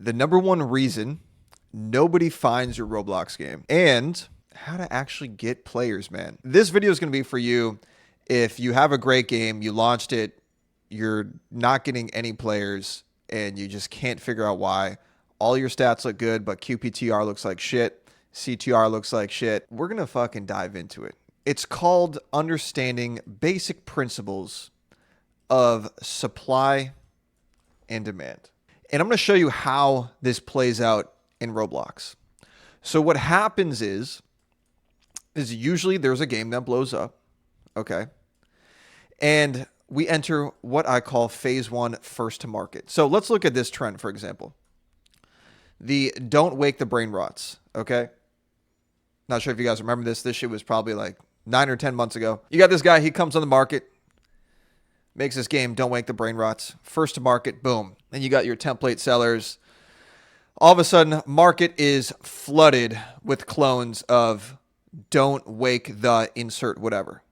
the number one reason nobody finds your Roblox game, and how to actually get players, man. This video is going to be for you if you have a great game, you launched it, you're not getting any players, and you just can't figure out why. All your stats look good, but QPTR looks like shit. CTR looks like shit. We're going to fucking dive into it. It's called understanding basic principles of supply and demand. And I'm going to show you how this plays out in Roblox. So what happens is usually there's a game that blows up, okay? And we enter what I call phase one, first to market. So let's look at this trend, for example. The don't wake the brain rots, okay? Not sure if you guys remember this. This shit was probably like 9 or 10 months ago. You got this guy, he comes on the market, makes this game, don't wake the brain rots. First to market, boom. Then you got your template sellers. All of a sudden, market is flooded with clones of don't wake the insert whatever,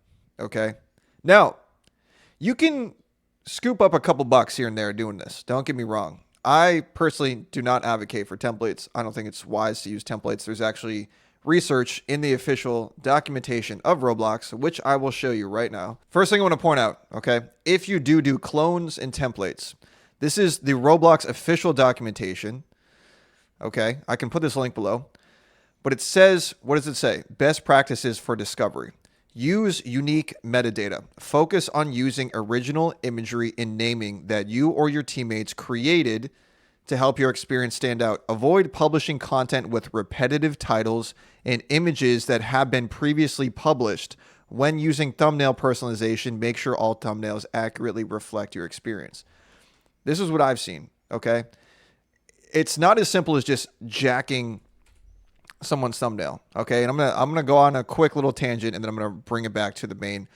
okay? Now, you can scoop up a couple bucks here and there doing this. Don't get me wrong. I personally do not advocate for templates. I don't think it's wise to use templates. There's actually research in the official documentation of Roblox, which I will show you right now. First thing I want to point out, okay, if you do clones and templates, this is the Roblox official documentation. Okay, I can put this link below, but it says, what does it say? Best practices for discovery. Use unique metadata. Focus on using original imagery and naming that you or your teammates created to help your experience stand out. Avoid publishing content with repetitive titles and images that have been previously published. When using thumbnail personalization, make sure all thumbnails accurately reflect your experience. This is what I've seen, okay? It's not as simple as just jacking someone's thumbnail, okay? And I'm gonna go on a quick little tangent, and then I'm gonna bring it back to the main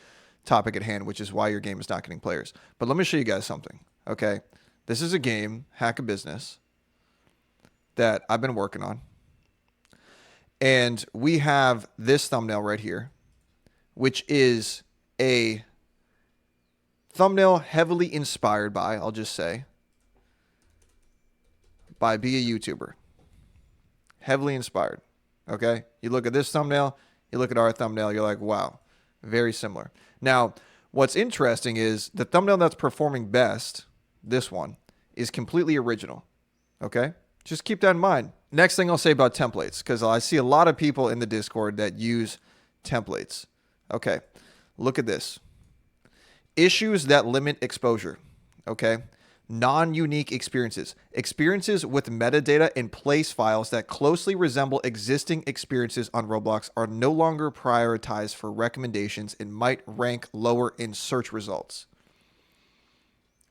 topic at hand, which is why your game is not getting players. But let me show you guys something, okay? This is a game, Hack a Business, that I've been working on. And we have this thumbnail right here, which is a thumbnail heavily inspired by, I'll just say, by Be a YouTuber. Heavily inspired, okay? You look at this thumbnail, you look at our thumbnail, you're like, wow, very similar. Now, what's interesting is the thumbnail that's performing best, this one, is completely original, okay? Just keep that in mind. Next thing I'll say about templates, because I see a lot of people in the Discord that use templates. Okay, look at this. Issues that limit exposure, okay? Non-unique experiences. Experiences with metadata and place files that closely resemble existing experiences on Roblox are no longer prioritized for recommendations and might rank lower in search results.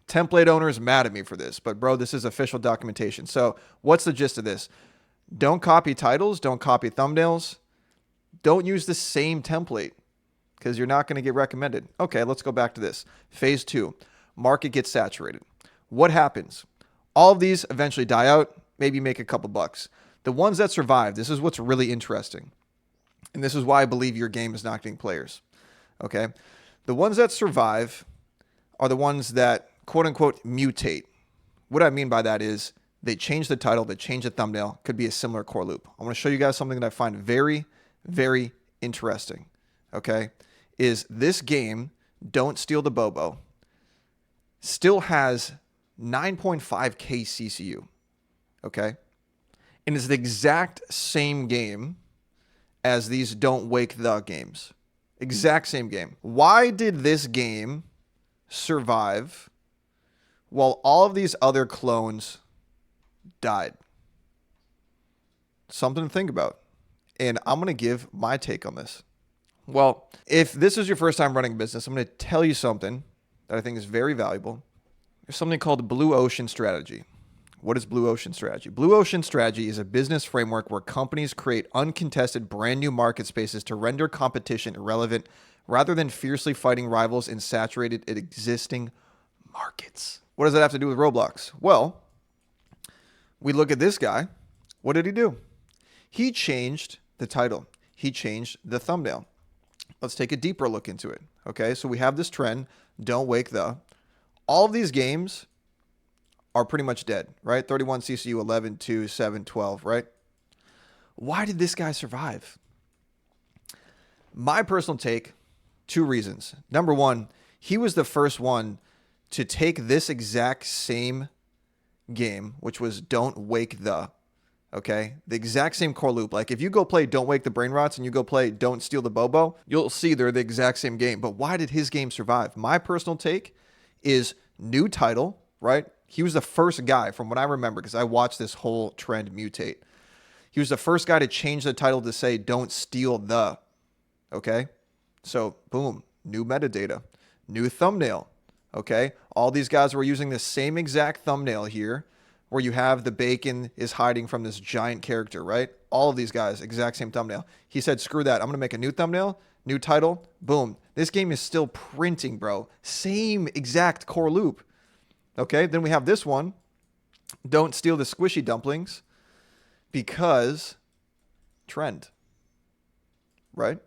Template owners mad at me for this, but bro, this is official documentation. So what's the gist of this? Don't copy titles, don't copy thumbnails, don't use the same template because you're not going to get recommended. Okay, let's go back to this. Phase 2, market gets saturated. What happens? All of these eventually die out, maybe make a couple bucks. The ones that survive, this is what's really interesting. And this is why I believe your game is not getting players. Okay? The ones that survive are the ones that quote unquote mutate. What I mean by that is they change the title, they change the thumbnail, could be a similar core loop. I want to show you guys something that I find very, very interesting. Okay? Is this game, Don't Steal the Bobo, still has 9.5K CCU, okay? And it's the exact same game as these Don't Wake the games. Exact same game. Why did this game survive while all of these other clones died? Something to think about. And I'm going to give my take on this. Well, if this is your first time running a business, I'm going to tell you something that I think is very valuable. There's something called Blue Ocean Strategy. What is Blue Ocean Strategy? Blue Ocean Strategy is a business framework where companies create uncontested brand new market spaces to render competition irrelevant rather than fiercely fighting rivals in saturated existing markets. What does that have to do with Roblox? Well, we look at this guy. What did he do? He changed the title. He changed the thumbnail. Let's take a deeper look into it. Okay, so we have this trend, Don't Wake the. All of these games are pretty much dead, right? 31 CCU, 11, 2, 7, 12, right? Why did this guy survive? My personal take, two reasons. Number one, he was the first one to take this exact same game, which was Don't Wake the, okay? The exact same core loop. Like if you go play Don't Wake the Brain Rots and you go play Don't Steal the Bobo, you'll see they're the exact same game. But why did his game survive? My personal take is new title, right? He was the first guy from what I remember, because I watched this whole trend mutate. He was the first guy to change the title to say Don't Steal the, okay? So boom, new metadata, new thumbnail, okay? All these guys were using the same exact thumbnail here, where you have the bacon is hiding from this giant character, right? All of these guys, exact same thumbnail. He said, screw that. I'm going to make a new thumbnail, new title. Boom. This game is still printing, bro. Same exact core loop. Okay. Then we have this one. Don't steal the squishy dumplings, because trend, right?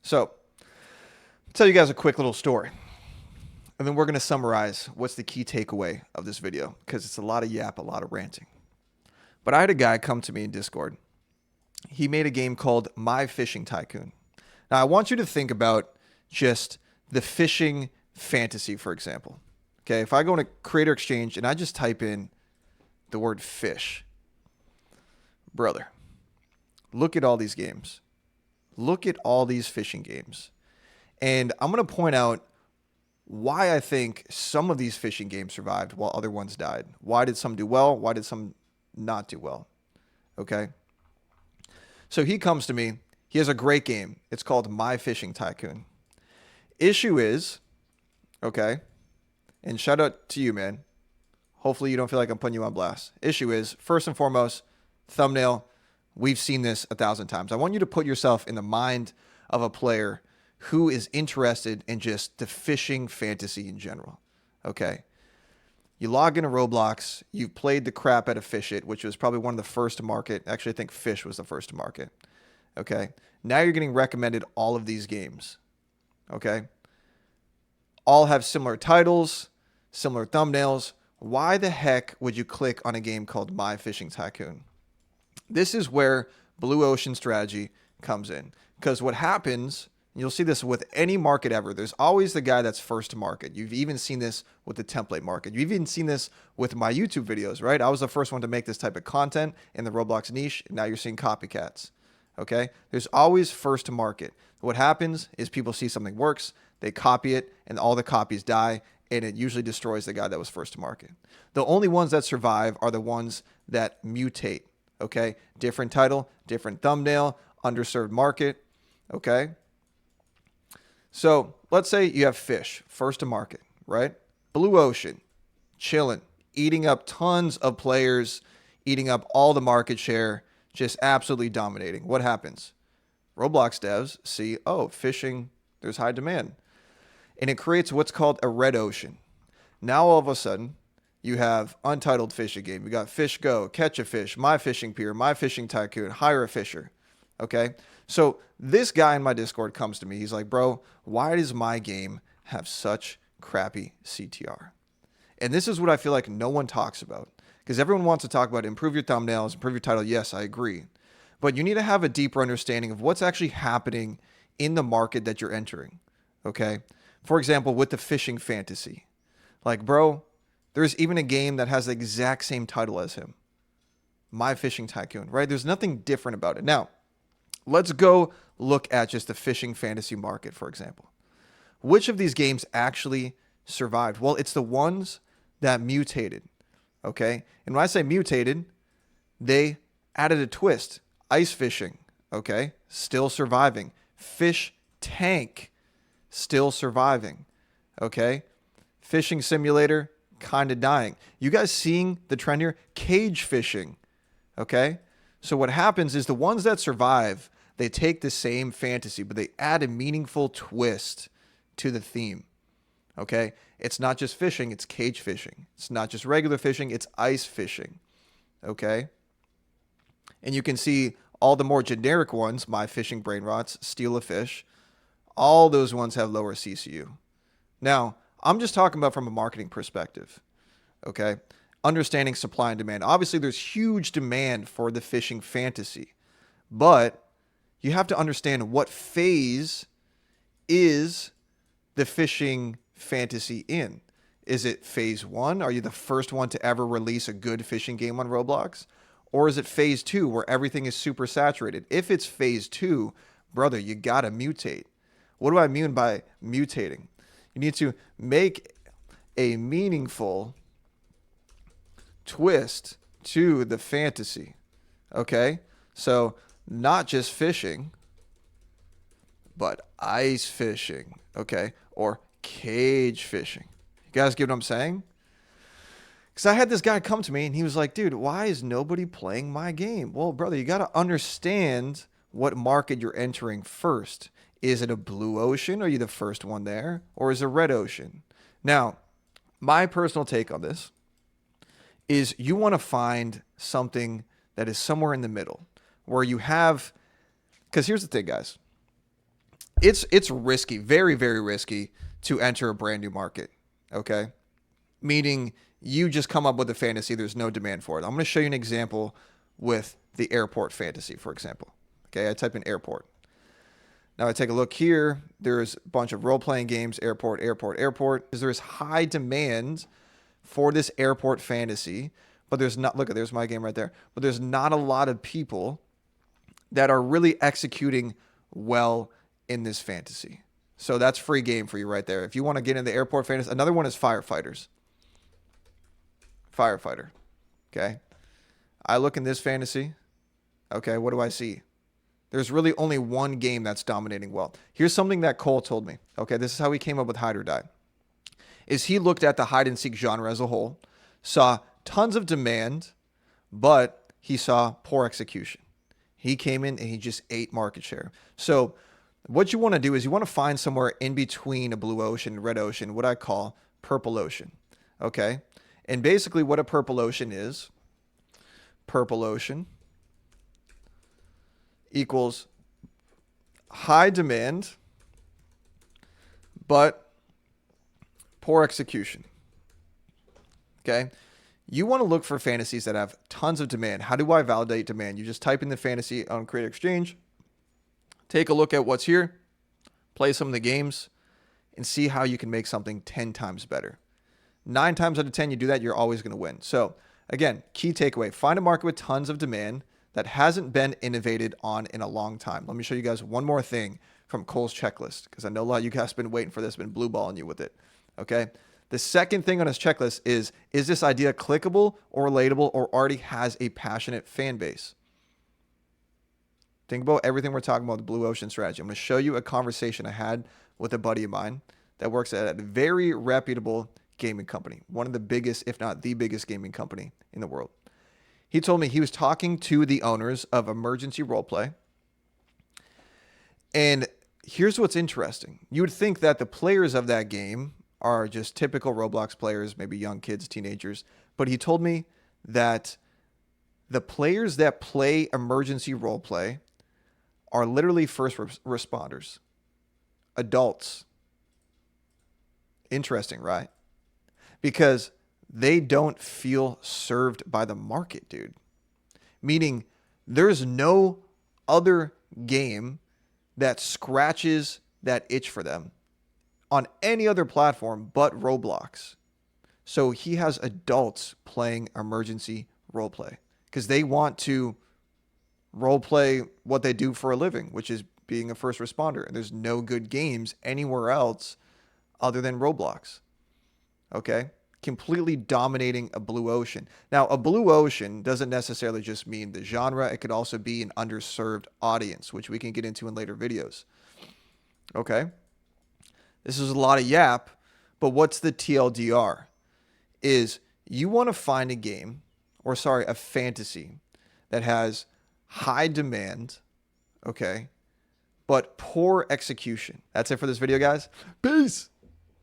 So I'll tell you guys a quick little story. And then we're going to summarize what's the key takeaway of this video, because it's a lot of yap, a lot of ranting. But I had a guy come to me in Discord. He made a game called My Fishing Tycoon. Now, I want you to think about just the fishing fantasy, for example. Okay, if I go into Creator Exchange and I just type in the word fish, brother, look at all these games. Look at all these fishing games. And I'm going to point out why I think some of these fishing games survived while other ones died. Why did some do well? Why did some not do well? Okay. So he comes to me. He has a great game. It's called My Fishing Tycoon. Issue is, okay, and shout out to you, man. Hopefully you don't feel like I'm putting you on blast. Issue is, first and foremost, thumbnail. We've seen this 1,000 times. I want you to put yourself in the mind of a player who is interested in just the fishing fantasy in general, okay? You log into Roblox, you've played the crap out of Fish It, which was probably one of the first to market. Actually, I think Fish was the first to market, okay? Now you're getting recommended all of these games, okay? All have similar titles, similar thumbnails. Why the heck would you click on a game called My Fishing Tycoon? This is where Blue Ocean strategy comes in, because what happens... You'll see this with any market ever. There's always the guy that's first to market. You've even seen this with the template market. You've even seen this with my YouTube videos, right? I was the first one to make this type of content in the Roblox niche. And now you're seeing copycats, okay? There's always first to market. What happens is people see something works, they copy it, and all the copies die, and it usually destroys the guy that was first to market. The only ones that survive are the ones that mutate, okay? Different title, different thumbnail, underserved market, okay? So let's say you have Fish, first to market, right? Blue Ocean, chilling, eating up tons of players, eating up all the market share, just absolutely dominating. What happens? Roblox devs see, oh, fishing, there's high demand. And it creates what's called a red ocean. Now all of a sudden, you have untitled fishing game. You got Fish Go, Catch a Fish, My Fishing Pier, My Fishing Tycoon, Hire a Fisher. Okay? So this guy in my Discord comes to me. He's like, bro, why does my game have such crappy CTR? And this is what I feel like no one talks about, because everyone wants to talk about improve your thumbnails, improve your title. Yes, I agree. But you need to have a deeper understanding of what's actually happening in the market that you're entering. Okay? For example, with the fishing fantasy. Like, bro, there's even a game that has the exact same title as him. My Fishing Tycoon, right? There's nothing different about it. Now, let's go look at just the fishing fantasy market, for example. Which of these games actually survived? Well, it's the ones that mutated, okay? And when I say mutated, they added a twist. Ice fishing, okay? Still surviving. Fish tank, still surviving, okay? Fishing simulator, kind of dying. You guys seeing the trend here? Cage fishing, okay? So what happens is the ones that survive, they take the same fantasy, but they add a meaningful twist to the theme, okay? It's not just fishing, it's cage fishing. It's not just regular fishing, it's ice fishing, okay? And you can see all the more generic ones, My Fishing Brain Rots, Steal a Fish, all those ones have lower CCU. Now, I'm just talking about from a marketing perspective, Okay. Understanding supply and demand. Obviously, there's huge demand for the fishing fantasy, but you have to understand what phase is the fishing fantasy in. Is it phase 1? Are you the first one to ever release a good fishing game on Roblox? Or is it phase 2 where everything is super saturated? If it's phase 2, brother, you gotta mutate. What do I mean by mutating? You need to make a meaningful twist to the fantasy. Okay? So, not just fishing, but ice fishing. Okay? Or cage fishing. You guys get what I'm saying? Because I had this guy come to me and he was like, dude, why is nobody playing my game? Well, brother, you got to understand what market you're entering first. Is it a blue ocean? Are you the first one there? Or is it a red ocean? Now, my personal take on this is you want to find something that is somewhere in the middle where you have, because here's the thing, guys. It's risky, very, very risky to enter a brand new market, okay? Meaning you just come up with a fantasy, there's no demand for it. I'm going to show you an example with the airport fantasy, for example. Okay, I type in airport. Now I take a look here. There's a bunch of role-playing games, airport, airport, airport. There's high demand for this airport fantasy, but there's not, look, there's my game right there, but there's not a lot of people that are really executing well in this fantasy. So that's free game for you right there. If you want to get into the airport fantasy, another one is firefighters. Firefighter. Okay. I look in this fantasy. Okay. What do I see? There's really only one game that's dominating well. Here's something that Cole told me. Okay. This is how he came up with hide or die. Is he looked at the hide and seek genre as a whole, saw tons of demand, but he saw poor execution. He came in and he just ate market share. So what you want to do is you want to find somewhere in between a blue ocean, red ocean, what I call purple ocean. Okay. And basically what a purple ocean is, purple ocean equals high demand, but poor execution. Okay. You want to look for fantasies that have tons of demand. How do I validate demand? You just type in the fantasy on Create Exchange, take a look at what's here, play some of the games, and see how you can make something 10 times better. 9 times out of 10, you do that, you're always going to win. So again, key takeaway, find a market with tons of demand that hasn't been innovated on in a long time. Let me show you guys one more thing from Cole's checklist, because I know a lot of you guys have been waiting for this, been blue balling you with it. Okay. The second thing on his checklist is this idea clickable or relatable or already has a passionate fan base? Think about everything we're talking about, the blue ocean strategy. I'm going to show you a conversation I had with a buddy of mine that works at a very reputable gaming company, one of the biggest, if not the biggest gaming company in the world. He told me he was talking to the owners of Emergency Roleplay. And here's what's interesting. You would think that the players of that game are just typical Roblox players, maybe young kids, teenagers. But he told me that the players that play Emergency Roleplay are literally first responders, adults. Interesting, right? Because they don't feel served by the market, dude. Meaning there's no other game that scratches that itch for them on any other platform but Roblox. So he has adults playing Emergency Roleplay because they want to roleplay what they do for a living, which is being a first responder. And there's no good games anywhere else other than Roblox. Okay? Completely dominating a blue ocean. Now, a blue ocean doesn't necessarily just mean the genre. It could also be an underserved audience, which we can get into in later videos. Okay? This is a lot of yap, but what's the TLDR? Is you want to find a game, or sorry, a fantasy that has high demand, okay, but poor execution. That's it for this video, guys. Peace.